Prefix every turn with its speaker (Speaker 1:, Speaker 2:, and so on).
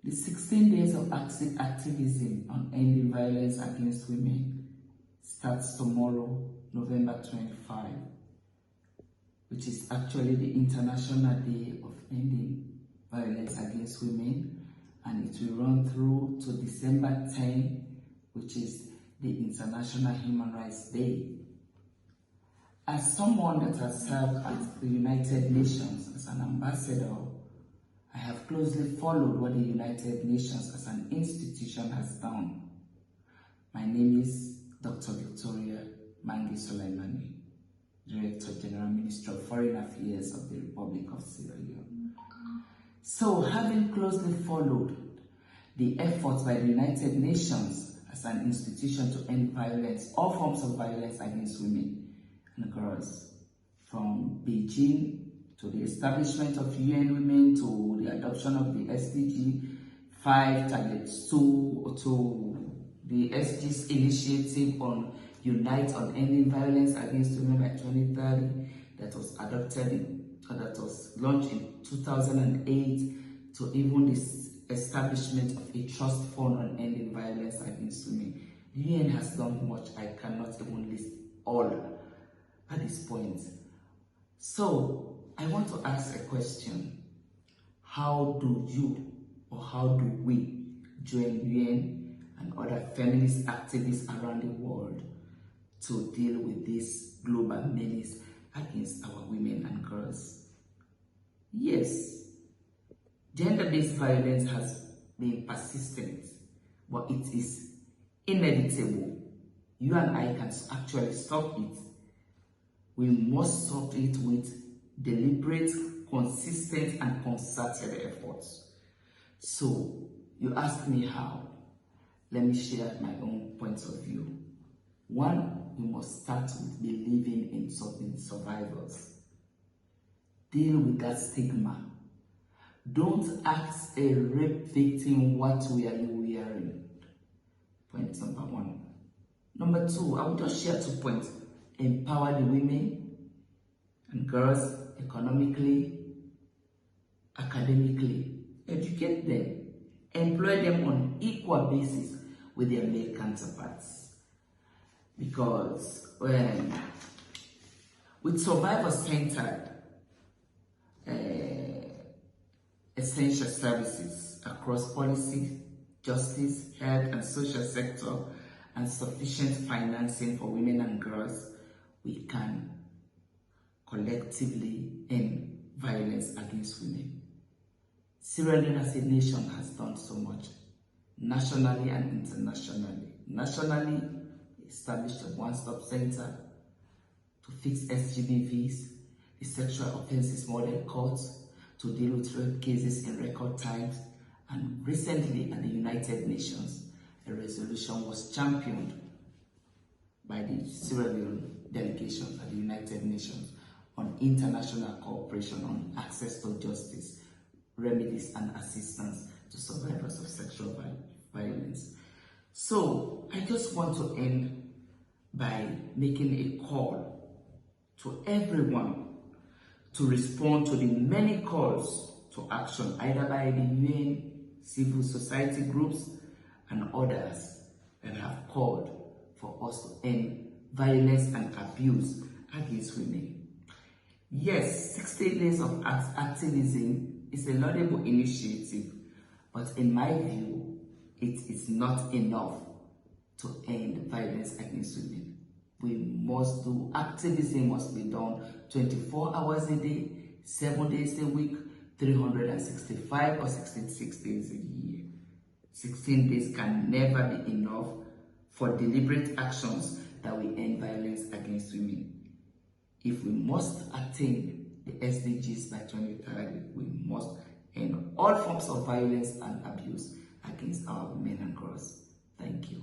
Speaker 1: The 16 days of activism on ending violence against women starts tomorrow, November 25, which is actually the International Day of Ending Violence Against Women, and it will run through to December 10, which is the International Human Rights Day. As someone that has served at the United Nations as an ambassador, I have closely followed what the United Nations as an institution has done. My name is Dr. Victoria Mangi Sulimani, Director General Minister of Foreign Affairs of the Republic of Sierra Leone. So, having closely followed the efforts by the United Nations as an institution to end violence, all forms of violence against women and girls, from Beijing to the establishment of UN Women, to the adoption of the SDG 5 targets, to the SDGs initiative on Unite on Ending Violence Against Women by 2030 that was that was launched in 2008, to even this establishment of a trust fund on ending violence against women. The UN has done much. I cannot even list all at this point. So, I want to ask a question. How do you, or how do we, join UN and other feminist activists around the world to deal with this global menace against our women and girls? Yes, gender-based violence has been persistent, but it is inevitable. You and I can actually stop it. We must stop it with deliberate, consistent, and concerted efforts. So, you ask me how. Let me share my own point of view. One, we must start with believing in survivors. Deal with that stigma. Don't ask a rape victim, what were you wearing? Point number one. Number two, I will just share 2 points. Empower the women and girls economically, academically. Educate them. Employ them on equal basis with their male counterparts. Because with survivor-centered essential services across policy, justice, health, and social sector, and sufficient financing for women and girls, we can collectively end violence against women. Sierra Leone as a nation has done so much, nationally and internationally. Nationally, we established a one-stop center to fix SGBVs, the Sexual Offences Model Court, to deal with rape cases in record times, and recently at the United Nations, a resolution was championed by the Sierra Leone delegation at the United Nations on international cooperation on access to justice, remedies, and assistance to survivors of sexual violence. So, I just want to end by making a call to everyone to respond to the many calls to action, either by the UN, civil society groups, and others that have called for us to end violence and abuse against women. Yes, 60 days of activism is a laudable initiative, but in my view, it is not enough to end violence against women. We must do, activism must be done 24 hours a day, 7 days a week, 365 or 66 days a year. 16 days can never be enough for deliberate actions that will end violence against women. If we must attain the SDGs by 2030, we must end all forms of violence and abuse against our women and girls. Thank you.